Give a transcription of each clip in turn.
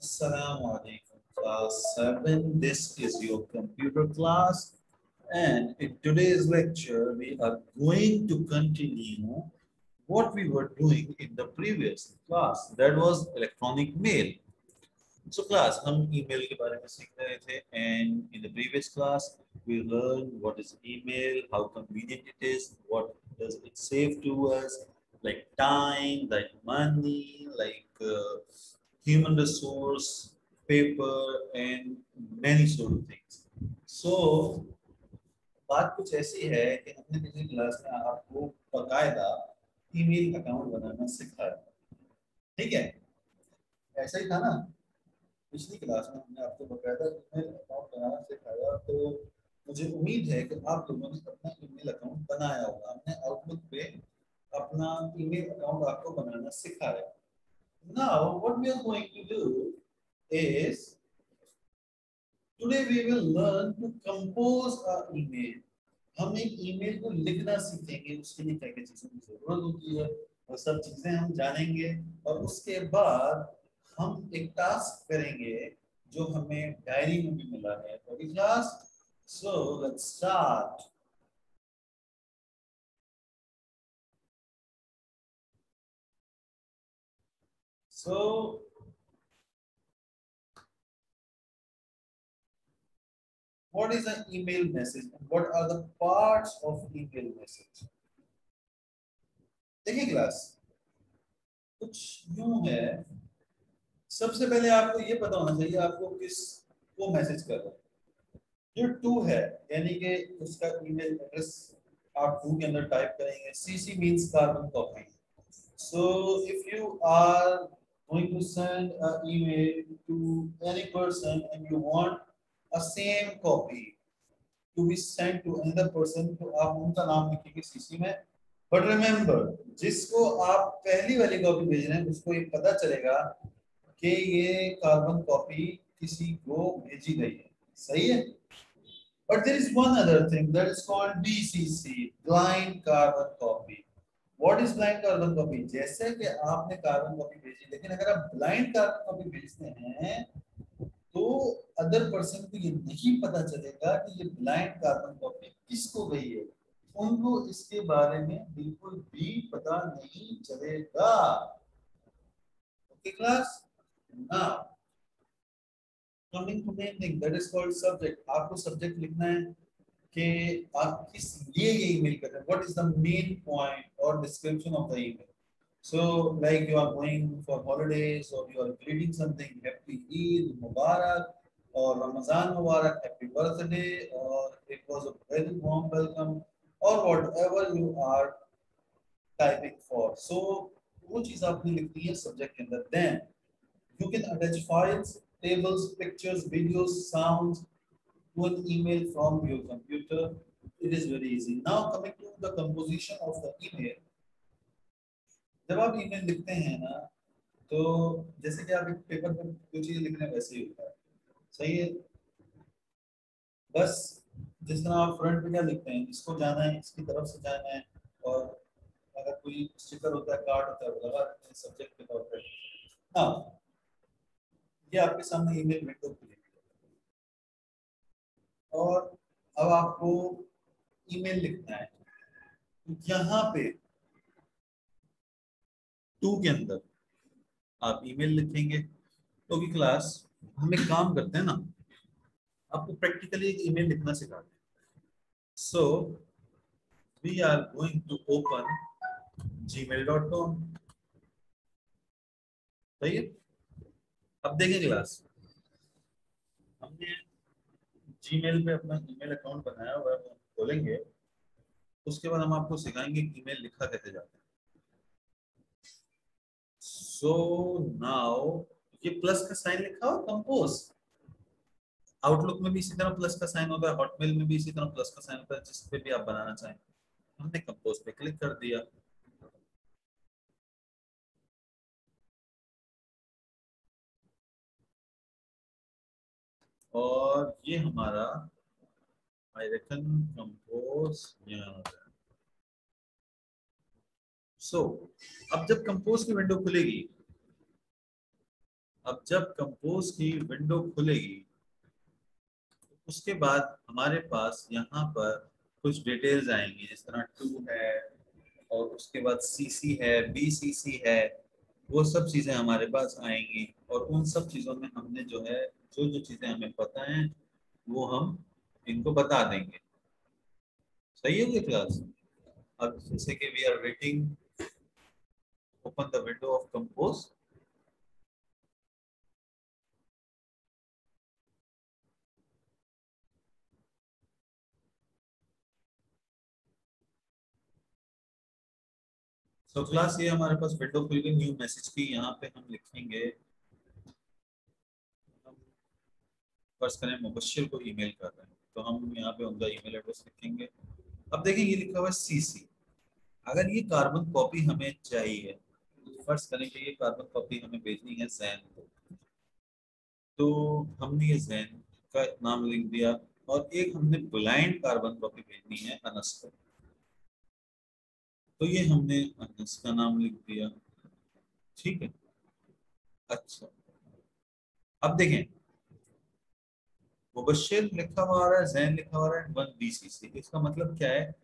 Assalamu alaikum, class 7. This is your computer class, and in today's lecture, we are going to continue what we were doing in the previous class. That was electronic mail. So, class, हम email के बारे में सीख रहे थे, and in the previous class, we learned what is email, how convenient it is, what does it save to us, like time, like money, human resource, paper, and many sort of things. So, बात कुछ ऐसी है कि हमने पिछली class में आपको बकायदा ईमेल अकाउंट बनाना सिखाया, ठीक है? ऐसा ही था ना? पिछली क्लास में हमने आपको बकायदा ईमेल अकाउंट बनाना सिखाया, तो मुझे उम्मीद है कि आप लोगों ने अपना ईमेल अकाउंट बनाया होगा। हमने आउटलुक पे अपना ईमेल अकाउंट आपको बनाना सिखाया। Now what we are going to do is today we will learn to compose an email. हम एक ईमेल को लिखना सीखेंगे, उसके लिए क्या क्या चीजों की जरूरत होती है वो सब चीजें हम जानेंगे, और उसके बाद हम एक टास्क करेंगे जो हमें डायरी में भी मिला है। तो class, so let's start. So what is an email message and what are the parts of email message? देखिए क्लास, कुछ यूं है। सबसे पहले आपको ये पता होना चाहिए आपको किस को मैसेज कर रहे हैं। जो टू है यानी कि उसका ईमेल एड्रेस आप टू के अंदर टाइप करेंगे। CC means carbon copy. So if you are going to send a email to any person and you want a same copy to be sent to another person, तो आप उनका नाम लिखेंगे CC में। But remember, जिसको आप पहली वाली कॉपी भेज रहे हैं उसको ये पता चलेगा कि ये कार्बन कॉपी किसी को भेजी गई है। सही है? But there is one other thing that is called BCC, blind carbon copy. What is blind carbon copy? जैसे कि आपने कार्बन कॉपी भेजी, लेकिन अगर आप ब्लाइंड कार्बन कॉपी भेजते हैं तो अदर पर्सन को ये नहीं पता चलेगा कि ये ब्लाइंड कार्बन कॉपी किसको गई है। उनको इसके बारे में बिल्कुल भी पता नहीं चलेगा। Okay class? Now coming to main thing that is called subject. आपको सब्जेक्ट लिखना है कि आप किस लिए ये ईमेल कर रहे हैं। What is the main point और description of the email. So like you are going for holidays और you are greeting something, happy Eid मुबारक और रमजान मुबारक, हैप्पी बर्थडे, और it was a very warm welcome, और whatever you are typing for. So वो चीज आपने लिखनी है सब्जेक्ट के अंदर। Then you can attach files, tables, pictures, videos, sounds to an email from your computer. It is very easy. Now coming to the composition of the email. जब आप email लिखते हैं ना, तो जैसे कि आप एक पेपर पर कोई चीज लिख रहे हैं वैसे ही होता है। सही है? बस जिस तरह आप फ्रंट पे क्या लिखते हैं, इसको जाना है, इसकी तरफ से जाना है, और अगर कोई स्टिकर होता है, कार्ड होता है, वो लगा देते हैं सब्जेक्ट के तौर पर। हाँ, ये आपके सामने ईमेल विंडो खुलेगी, और अब आपको ईमेल लिखना है। यहाँ पे टू के अंदर आप ईमेल लिखेंगे। तो की क्लास, हम एक काम करते हैं ना, आपको प्रैक्टिकली एक ईमेल लिखना सिखाते हैं। So we are going to open gmail.com। सही है? अब देखिए क्लास, हमने जीमेल पे अपना ईमेल अकाउंट बनाया हुआ है, वो खोलेंगे। उसके बाद हम आपको सिखाएंगे ईमेल लिखा कैसे जाता है। सो नाउ ये प्लस का साइन लिखा हो कंपोज। आउटलुक में भी इसी तरह प्लस का साइन होता है, हॉटमेल में भी इसी तरह प्लस का साइन होता है, जिस पे भी आप बनाना चाहें। हमने कंपोज पे क्लिक कर दिया। और ये हमारा आई रेकन कंपोज यहाँ आ गया। सो अब जब कंपोज की विंडो खुलेगी अब जब कंपोज की विंडो खुलेगी उसके बाद हमारे पास यहाँ पर कुछ डिटेल्स आएंगी, जिस तरह टू है और उसके बाद सीसी है, बीसीसी है, वो सब चीजें हमारे पास आएंगी और उन सब चीजों में हमने जो है जो जो चीजें हमें पता है वो हम इनको बता देंगे। सही होगी क्लास? अब जैसे कि we are rating, open the window of compose. So class ये हमारे पास विंडो खुल गई न्यू मैसेज की। यहाँ पे हम लिखेंगे, हम फर्ज करें मुबश्शिर को ईमेल कर रहे हैं तो हम यहाँ पे उनका ईमेल एड्रेस लिखेंगे। अब देखिए ये लिखा हुआ है सीसी। अगर ये कार्बन कॉपी हमें चाहिए, फर्ज करें कि ये कार्बन कॉपी हमें भेजनी है जैन को, तो हमने ये जैन का नाम लिख दिया और एक हमने ब्लाइंड कार्बन कॉपी भेजनी है अनस को, तो ये हमने अनस का नाम लिख दिया। ठीक है। अच्छा, अब देखें मुबश्शिर लिखा हुआ आ रहा है, जैन लिखा हुआ आ रहा है, वन बीसीसी। इसका मतलब क्या है,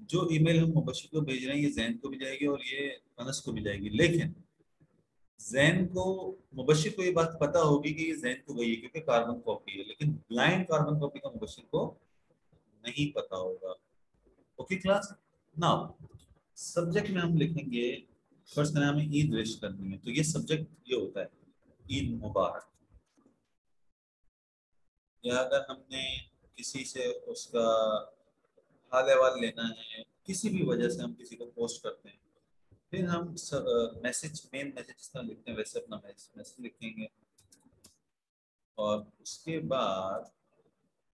जो ईमेल हम मुबश्शिर को भेज रहे हैं ये जैन को भी जाएगी और ये अनस को भी जाएगी। लेकिन जैन को, मुबश्शिर को ये बात पता होगी कि ये जैन को गई है क्योंकि कार्बन कॉपी है, लेकिन ब्लाइंड कार्बन कॉपी का मुबश्शिर को नहीं पता होगा। Okay class. नाउ सब्जेक्ट में हम लिखेंगे, फर्स्ट में हमें ईद विश करनी है तो ये सब्जेक्ट ये होता है ईद मुबारक। या अगर हमने किसी से उसका हाल अहवाल लेना है, किसी भी वजह से हम किसी को पोस्ट करते हैं, फिर हम मैसेज, मेन मैसेज जिस तरह लिखते हैं वैसे अपना मैसेज लिखेंगे और उसके बाद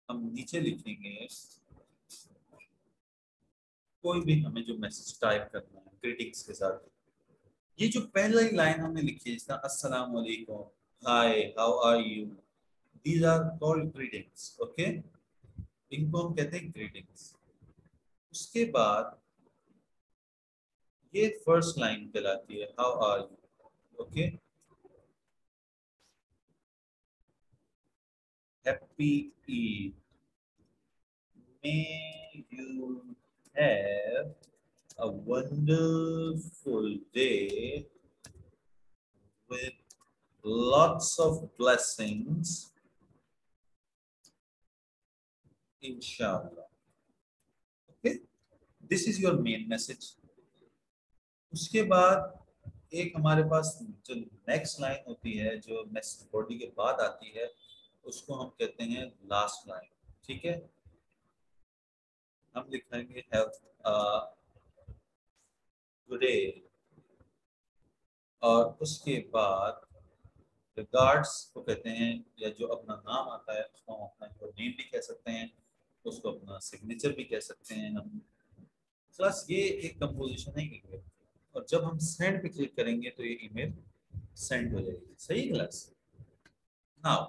हम नीचे लिखेंगे कोई भी हमें जो मैसेज टाइप करना है ग्रीटिंग्स के साथ। ये जो पहला ही लाइन हमने लिखी है जिसका अस्सलाम वालेकुम, hi, how are you, these are called greetings. Okay, इनको हम कहते हैं ग्रीटिंग्स। उसके बाद ये फर्स्ट लाइन कहलाती है how are you. Okay, happy Eid, may you have a wonderful day with lots of blessings, inshallah. Okay, this is your main message. उसके बाद एक हमारे पास जो नेक्स्ट लाइन होती है जो मैसेज बॉडी के बाद आती है उसको हम कहते हैं लास्ट लाइन। ठीक है, हम लिखेंगे हैव अ गुड डे और उसके बाद रिगार्ड्स को कहते हैं, या जो अपना नाम आता है उसको हम अपना जो नेम भी कह सकते हैं, उसको अपना सिग्नेचर भी कह सकते हैं हम। प्लस ये एक कंपोजिशन है ईमेल, और जब हम सेंड पे क्लिक करेंगे तो ये ईमेल सेंड हो जाएगी। सही क्लास। नाउ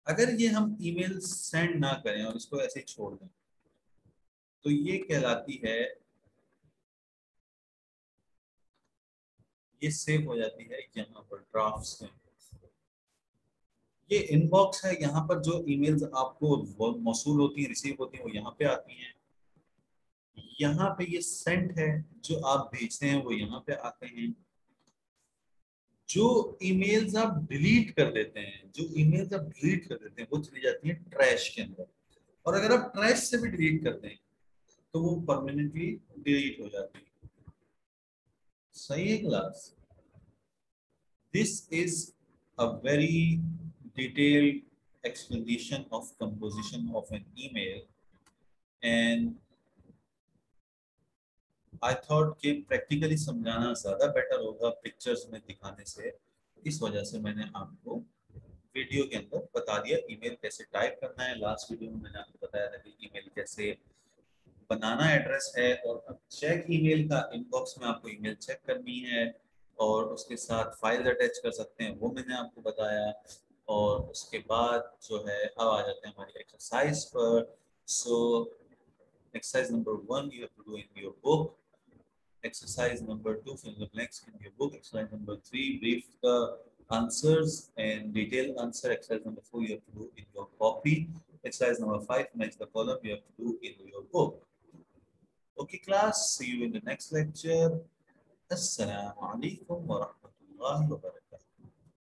अगर ये हम ईमेल सेंड ना करें और इसको ऐसे ही छोड़ दें तो ये कहलाती है, ये सेव हो जाती है यहाँ पर ड्राफ्ट्स में। ये इनबॉक्स है, यहाँ पर जो ईमेल्स आपको मौसूल होती हैं, रिसीव होती हैं, वो यहाँ पे आती हैं। यहाँ पे ये सेंट है, जो आप भेजते हैं वो यहाँ पे आते हैं। जो ईमेल्स आप डिलीट कर देते हैं, जो ईमेल्स आप डिलीट कर देते हैं वो चली जाती है ट्रैश के अंदर। और अगर आप ट्रैश से भी डिलीट करते हैं तो वो परमानेंटली डिलीट हो जाती है। सही है class. This is a very detailed explanation of composition of an email, and I thought कि प्रैक्टिकली समझाना ज़्यादा बेटर होगा पिक्चर्स में दिखाने से। इस वजह से मैंने आपको वीडियो के अंदर बता दिया ईमेल कैसे टाइप करना है। लास्ट वीडियो में मैंने आपको बताया था कि ईमेल कैसे बनाना एड्रेस है, और अब चेक ईमेल का इनबॉक्स में आपको ईमेल चेक करनी है और उसके साथ फाइल अटैच कर सकते हैं, वो मैंने आपको बताया। और उसके बाद जो है अब आ जाते हैं हमारी एक्सरसाइज पर। सो exercise number 1 you have to do in your book. Exercise number 2 fill the blanks in your book. Exercise number 3 brief the answers and detailed answer. Exercise number 4 you have to do in your copy. Exercise number 5 match the column you have to do in your book. Okay class, see you in the next lecture. Assalamu alaikum wa rahmatullahi wa barakatuh.